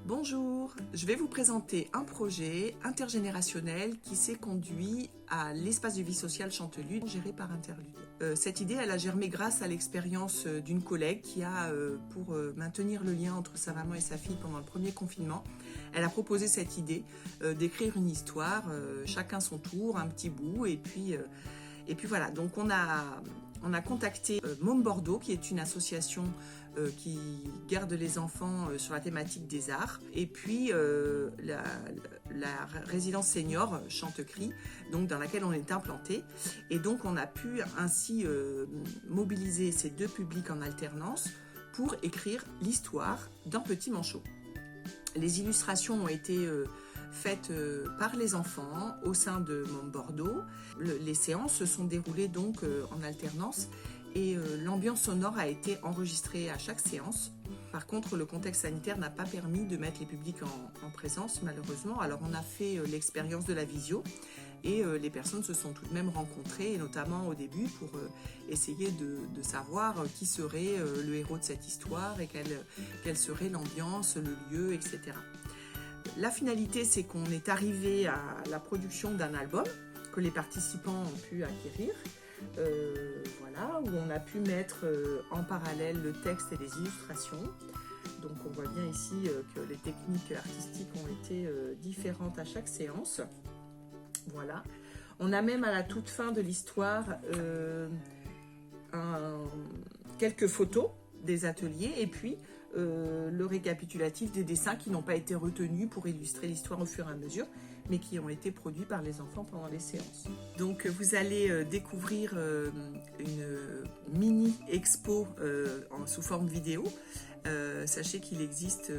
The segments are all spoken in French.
Bonjour, je vais vous présenter un projet intergénérationnel qui s'est conduit à l'espace de vie sociale Chantelude, géré par Interlude. Cette idée, elle a germé grâce à l'expérience d'une collègue qui a, pour maintenir le lien entre sa maman et sa fille pendant le premier confinement, elle a proposé cette idée d'écrire une histoire, chacun son tour, un petit bout, et puis voilà. Donc on a contacté Môme Bordeaux, qui est une association qui garde les enfants sur la thématique des arts, et puis la résidence senior Chantecry, donc dans laquelle on est implanté. Et donc on a pu ainsi mobiliser ces deux publics en alternance pour écrire l'histoire d'un petit manchot. Les illustrations ont été faites par les enfants au sein de Môme Bordeaux. Les séances se sont déroulées donc en alternance et l'ambiance sonore a été enregistrée à chaque séance. Par contre, le contexte sanitaire n'a pas permis de mettre les publics en présence, malheureusement. Alors on a fait l'expérience de la visio et les personnes se sont tout de même rencontrées, et notamment au début pour essayer de savoir qui serait le héros de cette histoire et quelle serait l'ambiance, le lieu, etc. La finalité, c'est qu'on est arrivé à la production d'un album que les participants ont pu acquérir, voilà, où on a pu mettre en parallèle le texte et les illustrations. Donc on voit bien ici que les techniques artistiques ont été différentes à chaque séance. Voilà. On a même à la toute fin de l'histoire quelques photos des ateliers et puis le récapitulatif des dessins qui n'ont pas été retenus pour illustrer l'histoire au fur et à mesure, mais qui ont été produits par les enfants pendant les séances. Donc vous allez découvrir une mini-expo sous forme vidéo. Sachez qu'il existe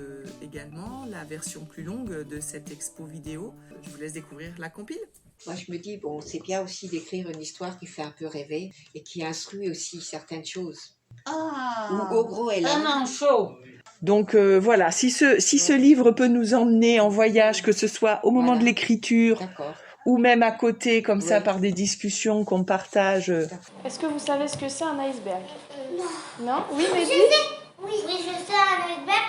également la version plus longue de cette expo vidéo. Je vous laisse découvrir la compile. Moi, je me dis, bon, c'est bien aussi d'écrire une histoire qui fait un peu rêver et qui instruit aussi certaines choses. Ah, Ou au gros, elle un manchot. Donc voilà, si ce livre peut nous emmener en voyage, que ce soit au moment de l'écriture ou même à côté, comme ça, par des discussions qu'on partage. Est-ce que vous savez ce que c'est un iceberg? Non. Non? Oui, mais Oui, je sais un iceberg.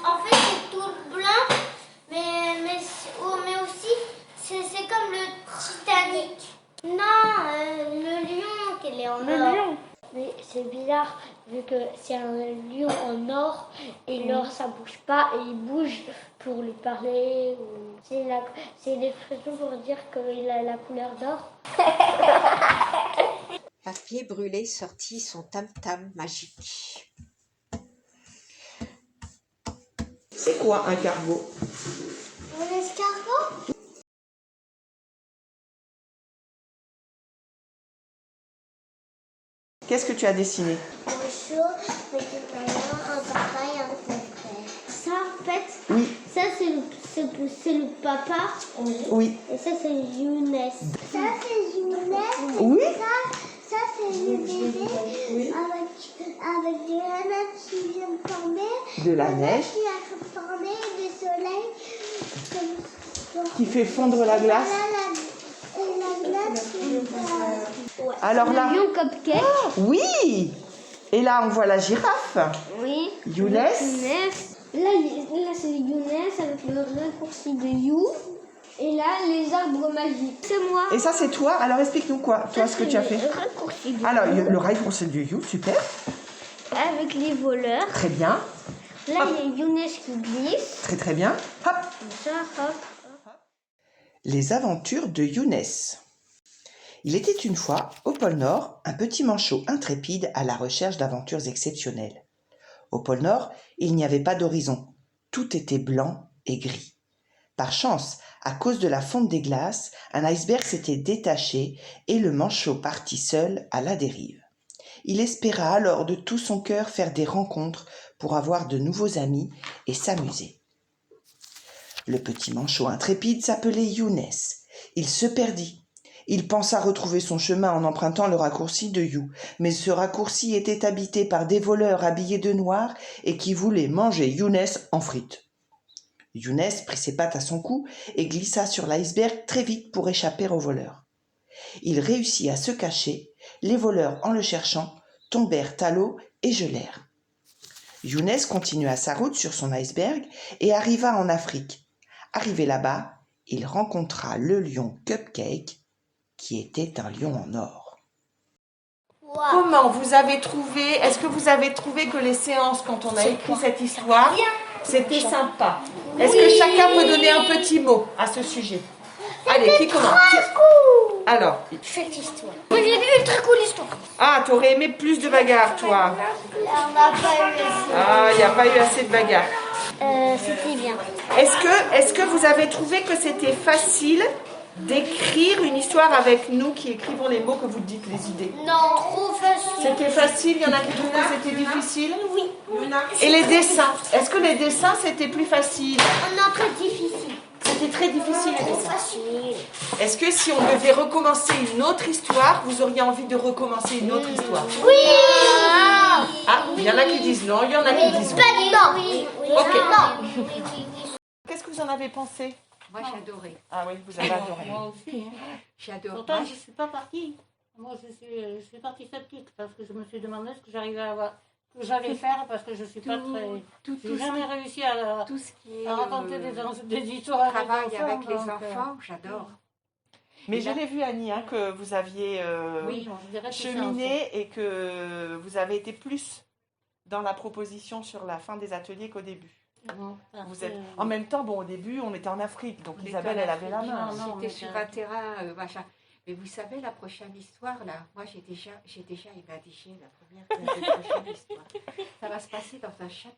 En fait, c'est tout blanc, mais aussi, c'est comme le Titanic. Non, le lion qui est en or. le lion. Mais c'est bizarre, vu que c'est un lion en or, et l'or ça bouge pas, et il bouge pour lui parler. C'est l'expression pour dire qu'il a la couleur d'or. Papier brûlé sortit son tam-tam magique. C'est quoi un cargo? Un escargot? Qu'est-ce que tu as dessiné? Un chat avec une maman, un papa et un frère. Ça, en fait, Oui. ça c'est le papa. Oui. Et ça c'est Younes. Ça c'est Younes. Oui. Ça c'est le bébé avec des nanas qui viennent tomber. De la neige. Qui a formé du soleil. Qui fait fondre la glace. Et la glace Alors là. Le lion cupcake. Oui. Et là, on voit la girafe. Oui. Younes. Là c'est Younes avec le raccourci de You. Et là, les arbres magiques. C'est moi. Et ça, c'est toi. Alors, explique-nous quoi, toi, ce que tu as fait. Le raccourci de Alors, You. le raccourci du You, super. Avec les voleurs. Très bien. Là, il y a Younes qui glisse. Très, très bien. Hop. Comme ça, hop. Les aventures de Younes. Il était une fois, au pôle Nord, un petit manchot intrépide à la recherche d'aventures exceptionnelles. Au pôle Nord, il n'y avait pas d'horizon. Tout était blanc et gris. Par chance, à cause de la fonte des glaces, un iceberg s'était détaché et le manchot partit seul à la dérive. Il espéra alors de tout son cœur faire des rencontres pour avoir de nouveaux amis et s'amuser. Le petit manchot intrépide s'appelait Younes. Il se perdit. Il pensa retrouver son chemin en empruntant le raccourci de You, mais ce raccourci était habité par des voleurs habillés de noir et qui voulaient manger Younes en frites. Younes prit ses pattes à son cou et glissa sur l'iceberg très vite pour échapper aux voleurs. Il réussit à se cacher, les voleurs, en le cherchant, tombèrent à l'eau et gelèrent. Younes continua sa route sur son iceberg et arriva en Afrique. Arrivé là-bas, il rencontra le lion Cupcake, qui était un lion en or. Comment vous avez trouvé, est-ce que vous avez trouvé que les séances, quand on a écrit cette histoire, c'était sympa? Est-ce que chacun peut donner un petit mot à ce sujet? Allez, qui commence? Alors, Cette histoire. Moi j'ai vu une très cool histoire. ah, t'aurais aimé plus de bagarres, toi? On n'a pas eu Ah, il n'y a pas eu assez de bagarres. C'était bien. Est-ce que vous avez trouvé que c'était facile d'écrire une histoire avec nous qui écrivons les mots que vous dites, les idées? Non, trop facile. C'était facile, il y en a qui trouvent que c'était difficile? Oui. Et les dessins? Est-ce que les dessins c'était plus facile? On a très difficile. C'était très difficile les Trop dessins. facile. Est-ce que si on devait recommencer une autre histoire, vous auriez envie de recommencer une autre histoire? Oui. Ah, il y en a qui disent non, il y en a qui disent oui. Pas du non. Oui. Ok. Non. Qu'est-ce que vous en avez pensé? Moi, j'adorais. Ah oui, vous avez adoré. Moi aussi. J'adore. Pourtant, je ne suis pas partie. Moi, je suis partie sceptique parce que je me suis demandé ce que j'arrivais à avoir, ce que j'allais faire parce que je ne suis pas très. J'ai jamais réussi à Tout ce qui est raconter des histoires travail avec avec les donc, enfants, j'adore. Mais je l'ai vu, Annie, hein, que vous aviez Oui, je dirais que c'est cheminé et que vous avez été plus dans la proposition sur la fin des ateliers qu'au début. Bon, parce Vous que- êtes... En même temps, bon, au début, on était en Afrique, donc On Isabelle, était en elle avait la main. Non, non, J'étais mais sur c'est- un terrain, machin. Mais vous savez, la prochaine histoire, là, moi, j'ai déjà imaginé la prochaine histoire. Ça va se passer dans un château.